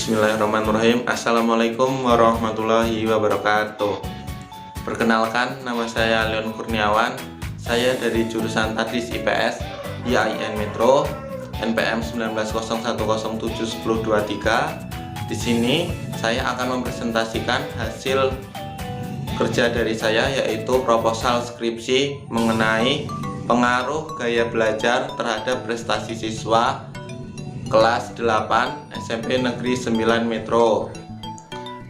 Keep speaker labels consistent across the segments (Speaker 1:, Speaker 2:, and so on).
Speaker 1: Bismillahirrahmanirrahim. Assalamualaikum warahmatullahi wabarakatuh. Perkenalkan, nama saya Leon Kurniawan. Saya dari jurusan Tadris IPS IAIN Metro NPM 1901071023. Di sini saya akan mempresentasikan hasil kerja dari saya, yaitu proposal skripsi mengenai pengaruh gaya belajar terhadap prestasi siswa kelas 8 SMP Negeri 9 Metro.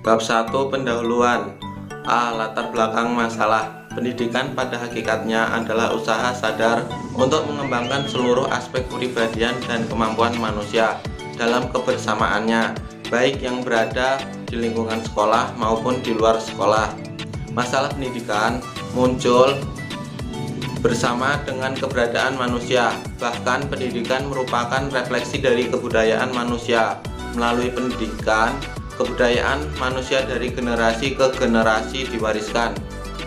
Speaker 1: Bab 1, pendahuluan. A. Latar belakang masalah. Pendidikan pada hakikatnya adalah usaha sadar untuk mengembangkan seluruh aspek kepribadian dan kemampuan manusia dalam kebersamaannya, baik yang berada di lingkungan sekolah maupun di luar sekolah. Masalah pendidikan muncul bersama dengan keberadaan manusia. Bahkan pendidikan merupakan refleksi dari kebudayaan manusia. Melalui pendidikan, kebudayaan manusia dari generasi ke generasi diwariskan.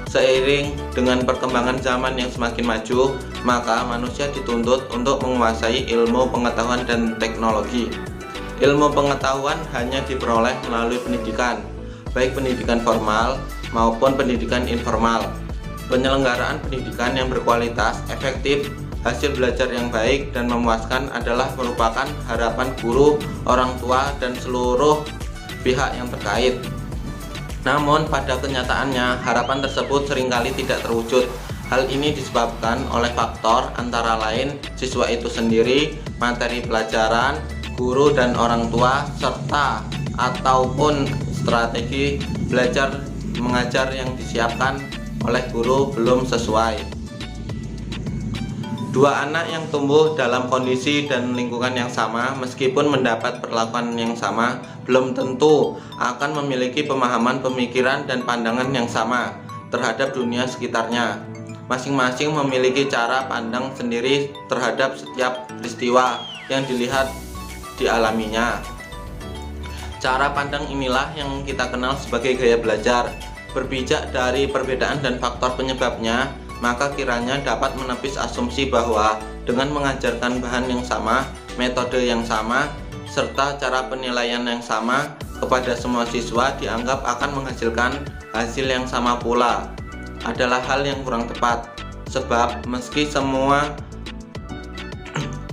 Speaker 1: Seiring dengan perkembangan zaman yang semakin maju, maka manusia dituntut untuk menguasai ilmu pengetahuan dan teknologi. Ilmu pengetahuan hanya diperoleh melalui pendidikan, baik pendidikan formal maupun pendidikan informal. Penyelenggaraan pendidikan yang berkualitas, efektif, hasil belajar yang baik dan memuaskan adalah merupakan harapan guru, orang tua, dan seluruh pihak yang terkait. Namun pada kenyataannya, harapan tersebut seringkali tidak terwujud. Hal ini disebabkan oleh faktor antara lain siswa itu sendiri, materi pelajaran, guru dan orang tua, serta ataupun strategi belajar mengajar yang disiapkan oleh guru belum sesuai. Dua anak yang tumbuh dalam kondisi dan lingkungan yang sama, meskipun mendapat perlakuan yang sama, belum tentu akan memiliki pemahaman, pemikiran, dan pandangan yang sama terhadap dunia sekitarnya. Masing-masing memiliki cara pandang sendiri terhadap setiap peristiwa yang dilihat dialaminya. Cara pandang inilah yang kita kenal sebagai gaya belajar. Berpijak dari perbedaan dan faktor penyebabnya, maka kiranya dapat menepis asumsi bahwa dengan mengajarkan bahan yang sama, metode yang sama, serta cara penilaian yang sama kepada semua siswa dianggap akan menghasilkan hasil yang sama pula adalah hal yang kurang tepat. Sebab meski semua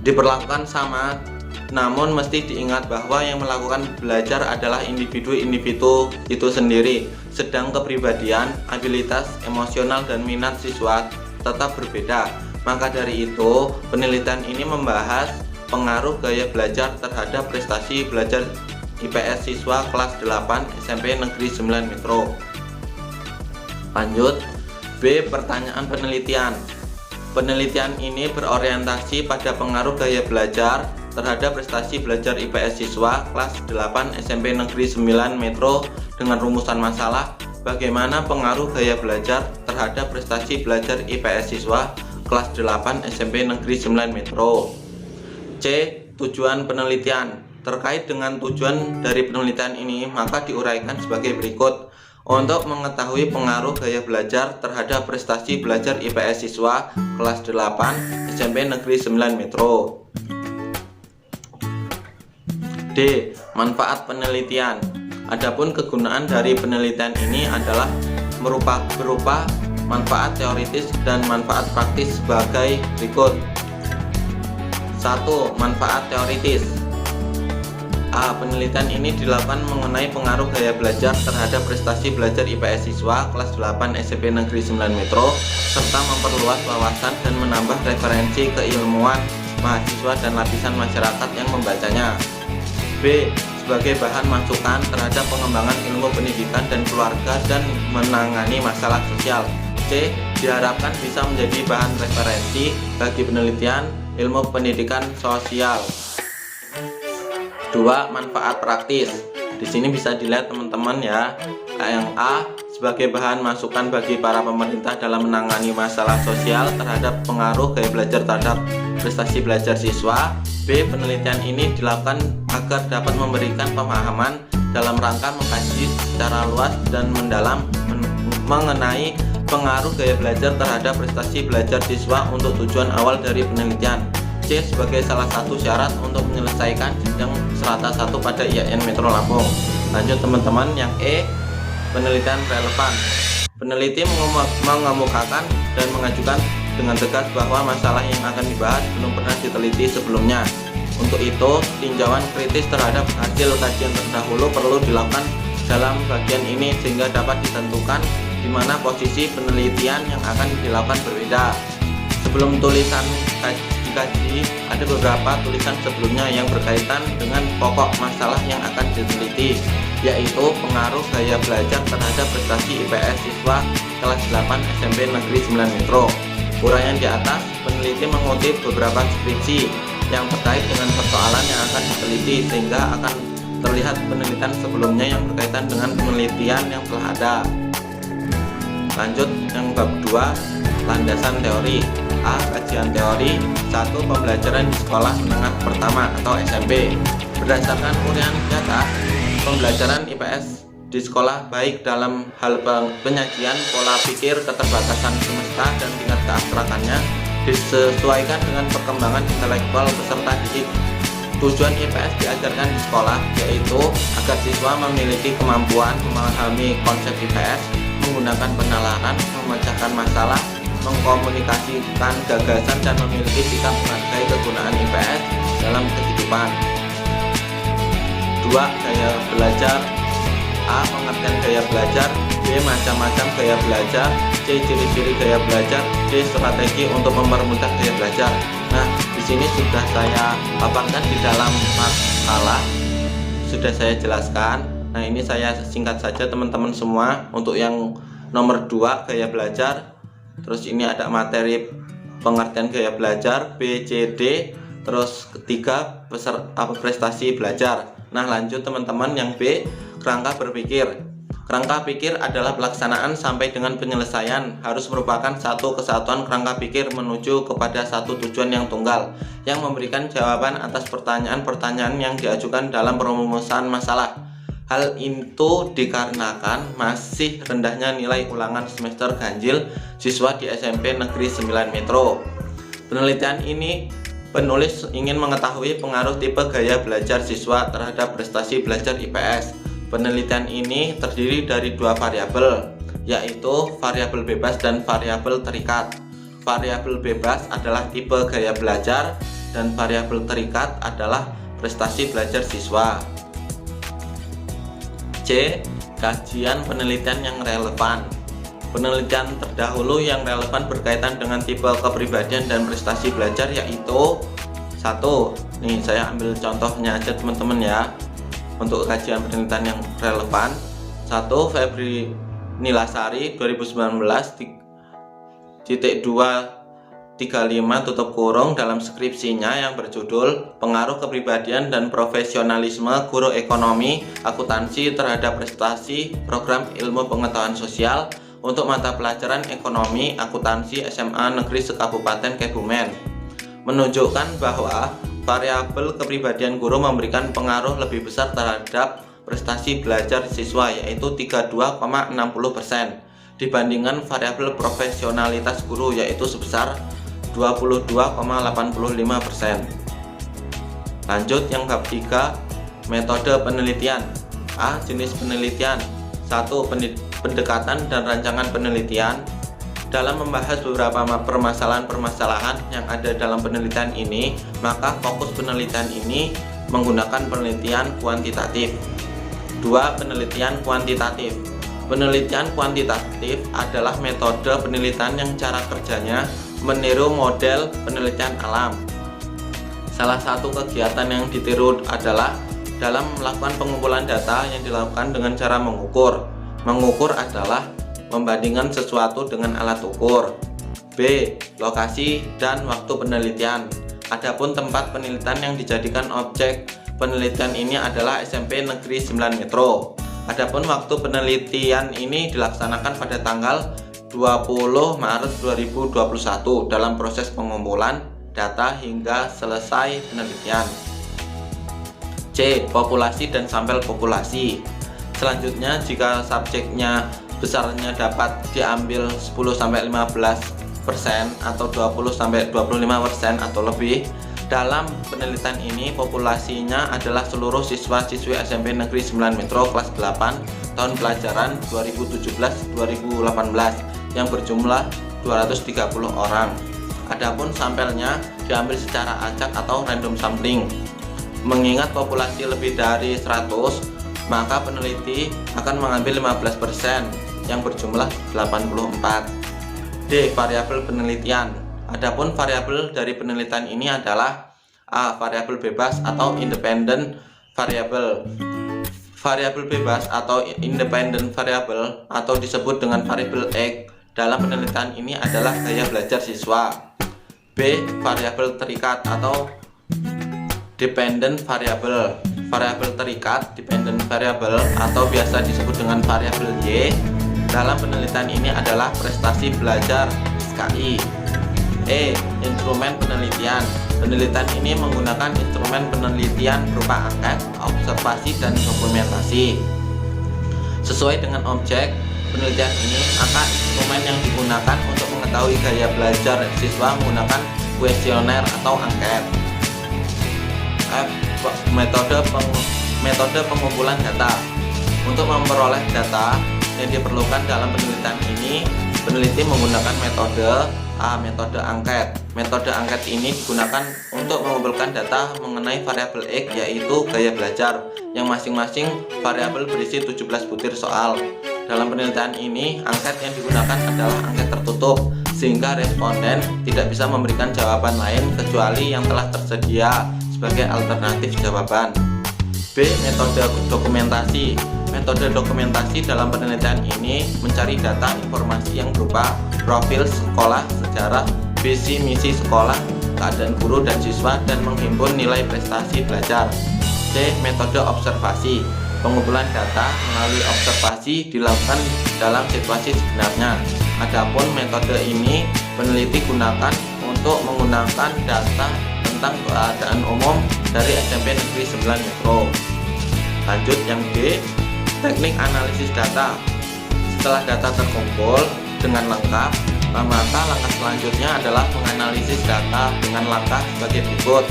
Speaker 1: diperlakukan sama, namun mesti diingat bahwa yang melakukan belajar adalah individu-individu itu sendiri, sedang kepribadian, abilitas, emosional, dan minat siswa tetap berbeda. Maka dari itu, penelitian ini membahas pengaruh gaya belajar terhadap prestasi belajar IPS siswa kelas 8 SMP Negeri 9 Metro. Lanjut, B. Pertanyaan penelitian. Penelitian ini berorientasi pada pengaruh gaya belajar terhadap prestasi belajar IPS siswa kelas 8 SMP Negeri 9 Metro dengan rumusan masalah bagaimana pengaruh gaya belajar terhadap prestasi belajar IPS siswa kelas 8 SMP Negeri 9 Metro. C. Tujuan penelitian. Terkait dengan tujuan dari penelitian ini, maka diuraikan sebagai berikut. Untuk mengetahui pengaruh gaya belajar terhadap prestasi belajar IPS siswa kelas 8 SMP Negeri 9 Metro. D. Manfaat penelitian. Adapun kegunaan dari penelitian ini adalah berupa manfaat teoritis dan manfaat praktis sebagai berikut. 1. Manfaat teoritis. A. Penelitian ini dilakukan mengenai pengaruh gaya belajar terhadap prestasi belajar IPS siswa kelas 8 SMP Negeri 9 Metro serta memperluas wawasan dan menambah referensi keilmuan mahasiswa dan lapisan masyarakat yang membacanya. B. Sebagai bahan masukan terhadap pengembangan ilmu pendidikan dan keluarga dan menangani masalah sosial. C. Diharapkan bisa menjadi bahan referensi bagi penelitian ilmu pendidikan sosial. 2. Manfaat praktis. Di sini bisa dilihat teman-teman ya. Yang A. Sebagai bahan masukan bagi para pemerintah dalam menangani masalah sosial terhadap pengaruh gaya belajar terhadap prestasi belajar siswa. B. Penelitian ini dilakukan agar dapat memberikan pemahaman dalam rangka mengkaji secara luas dan mendalam mengenai pengaruh gaya belajar terhadap prestasi belajar siswa untuk tujuan awal dari penelitian. C sebagai salah satu syarat untuk menyelesaikan jenjang strata 1 pada IAIN Metro Lampung. Lanjut teman-teman, yang E, penelitian relevan. Peneliti mengemukakan dan mengajukan dengan tegas bahwa masalah yang akan dibahas belum pernah diteliti sebelumnya. Untuk itu, tinjauan kritis terhadap hasil kajian terdahulu perlu dilakukan dalam bagian ini sehingga dapat ditentukan di mana posisi penelitian yang akan dilakukan berbeda. Sebelum tulisan dikaji, ada beberapa tulisan sebelumnya yang berkaitan dengan pokok masalah yang akan diteliti, yaitu pengaruh gaya belajar terhadap prestasi IPS siswa kelas 8 SMP Negeri 9 Metro. Uraian di atas, peneliti mengutip beberapa skripsi yang terkait dengan persoalan yang akan diteliti sehingga akan terlihat penelitian sebelumnya yang berkaitan dengan penelitian yang telah ada. Lanjut yang bab 2, landasan teori. A. Kajian teori. 1. Pembelajaran di sekolah menengah pertama atau SMP. Berdasarkan uraian di atas, pembelajaran IPS di sekolah baik dalam hal penyajian, pola pikir, keterbatasan semesta, dan tingkat keabstrakannya disesuaikan dengan perkembangan intelektual peserta didik. Tujuan IPS diajarkan di sekolah yaitu agar siswa memiliki kemampuan memahami konsep IPS, menggunakan penalaran, memecahkan masalah, mengkomunikasikan gagasan, dan memiliki sikap menghargai kegunaan IPS dalam kehidupan. 2. Gaya belajar. A. Pengertian gaya belajar. B. Macam-macam gaya belajar. C. Ciri-ciri gaya belajar. D. Strategi untuk mempermudah gaya belajar. Nah, di sini sudah saya paparkan di dalam makalah, sudah saya jelaskan. Nah, ini saya singkat saja teman-teman semua. Untuk yang nomor 2, gaya belajar. Terus ini ada materi pengertian gaya belajar B, C, D. Terus ketiga, prestasi belajar. Nah, lanjut teman-teman, yang B, kerangka berpikir. Kerangka pikir adalah pelaksanaan sampai dengan penyelesaian, harus merupakan satu kesatuan kerangka pikir menuju kepada satu tujuan yang tunggal, yang memberikan jawaban atas pertanyaan-pertanyaan yang diajukan dalam perumusan masalah. Hal itu dikarenakan masih rendahnya nilai ulangan semester ganjil siswa di SMP Negeri 9 Metro. Penelitian ini, penulis ingin mengetahui pengaruh tipe gaya belajar siswa terhadap prestasi belajar IPS. Penelitian ini terdiri dari 2 variabel, yaitu variabel bebas dan variabel terikat. Variabel bebas adalah tipe gaya belajar dan variabel terikat adalah prestasi belajar siswa. C. Kajian penelitian yang relevan. Penelitian terdahulu yang relevan berkaitan dengan tipe kepribadian dan prestasi belajar yaitu 1. Nih saya ambil contohnya aja teman-teman ya. Untuk kajian penelitian yang relevan, 1. Febri Nilasari 2019.235 tutup kurung dalam skripsinya yang berjudul Pengaruh Kepribadian dan Profesionalisme Guru Ekonomi Akuntansi terhadap Prestasi Program Ilmu Pengetahuan Sosial untuk mata pelajaran Ekonomi Akuntansi SMA Negeri Sekabupaten Kebumen, menunjukkan bahwa variabel kepribadian guru memberikan pengaruh lebih besar terhadap prestasi belajar siswa yaitu 32,60% dibandingkan variabel profesionalitas guru yaitu sebesar 22,85%. Lanjut yang bab 3, metode penelitian. A. Jenis penelitian. 1. Pendekatan dan rancangan penelitian. Dalam membahas beberapa permasalahan-permasalahan yang ada dalam penelitian ini, maka fokus penelitian ini menggunakan penelitian kuantitatif. 2. Penelitian kuantitatif. Penelitian kuantitatif adalah metode penelitian yang cara kerjanya meniru model penelitian alam. Salah satu kegiatan yang ditiru adalah dalam melakukan pengumpulan data yang dilakukan dengan cara mengukur. Mengukur adalah membandingkan sesuatu dengan alat ukur. B. Lokasi dan waktu penelitian. Adapun tempat penelitian yang dijadikan objek penelitian ini adalah SMP Negeri 9 Metro. Adapun waktu penelitian ini dilaksanakan pada tanggal 20 Maret 2021 dalam proses pengumpulan data hingga selesai penelitian. C. Populasi dan sampel populasi. Selanjutnya, jika subjeknya besarnya dapat diambil 10-15% atau 20-25% atau lebih, Dalam penelitian ini populasinya adalah seluruh siswa-siswi SMP Negeri 9 Metro kelas 8 tahun pelajaran 2017-2018 yang berjumlah 230 orang. Adapun sampelnya diambil secara acak atau random sampling. Mengingat populasi lebih dari 100, maka peneliti akan mengambil 15% yang berjumlah 84. D. Variabel penelitian. Adapun variabel dari penelitian ini adalah A. Variabel bebas atau independent variable. Variabel bebas atau independent variable atau disebut dengan variabel X dalam penelitian ini adalah gaya belajar siswa. B. Variabel terikat atau dependent variable. Variabel terikat dependent variable atau biasa disebut dengan variabel Y dalam penelitian ini adalah prestasi belajar SKI. E. Instrumen penelitian. Penelitian ini menggunakan instrumen penelitian berupa angket, observasi, dan dokumentasi. Sesuai dengan objek penelitian ini, maka instrumen yang digunakan untuk mengetahui gaya belajar siswa menggunakan kuesioner atau angket. F. Metode pengumpulan data. Untuk memperoleh data yang diperlukan dalam penelitian ini, peneliti menggunakan metode A. Metode angket. Metode angket ini digunakan untuk mengumpulkan data mengenai variabel X, yaitu gaya belajar, yang masing-masing variabel berisi 17 butir soal. Dalam penelitian ini, angket yang digunakan adalah angket tertutup, sehingga responden tidak bisa memberikan jawaban lain kecuali yang telah tersedia sebagai alternatif jawaban. B. Metode dokumentasi. Metode dokumentasi dalam penelitian ini mencari data informasi yang berupa profil sekolah, sejarah, visi misi sekolah, keadaan guru dan siswa, dan menghimpun nilai prestasi belajar. C. Metode observasi. Pengumpulan data melalui observasi dilakukan dalam situasi sebenarnya. Adapun metode ini peneliti gunakan untuk menggunakan data tentang keadaan umum dari SMP Negeri 9 Metro. Lanjut yang D. Teknik analisis data. Setelah data terkumpul dengan lengkap, maka langkah selanjutnya adalah menganalisis data dengan langkah sebagai berikut.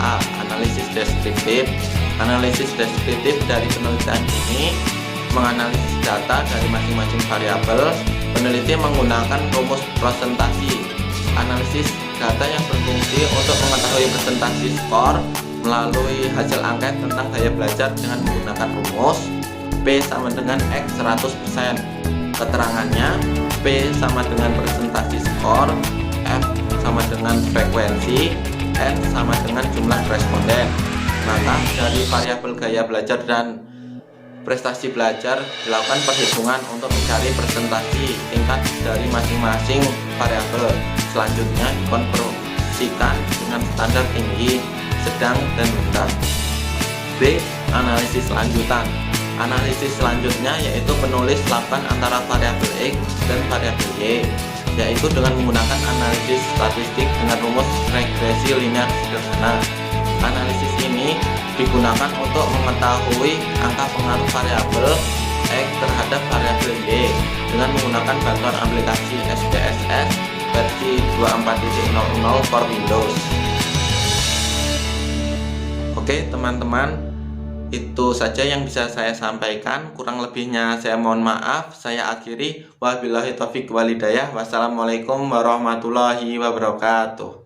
Speaker 1: A. Analisis deskriptif. Analisis deskriptif dari penelitian ini menganalisis data dari masing-masing variabel. Peneliti menggunakan rumus presentasi. Analisis data yang berfungsi untuk mengetahui presentasi skor melalui hasil angket tentang gaya belajar dengan menggunakan rumus P sama dengan X 100%. Keterangannya, P sama dengan presentasi skor, F sama dengan frekuensi, N sama dengan jumlah responden. Maka dari variabel gaya belajar dan prestasi belajar dilakukan perhitungan untuk mencari presentasi tingkat dari masing-masing variabel. Selanjutnya dikonversikan dengan standar tinggi, sedang, dan rendah. B. Analisis lanjutan. Analisis selanjutnya yaitu penulis lakukan antara variabel X dan variabel Y, yaitu dengan menggunakan analisis statistik dengan rumus regresi linear sederhana. Analisis ini digunakan untuk mengetahui angka pengaruh variabel X terhadap variabel Y dengan menggunakan bantuan aplikasi SPSS versi 24.00 for Windows. Oke teman-teman, itu saja yang bisa saya sampaikan. Kurang lebihnya saya mohon maaf. Saya akhiri. Wabillahi taufiq walhidayah. Wassalamualaikum warahmatullahi wabarakatuh.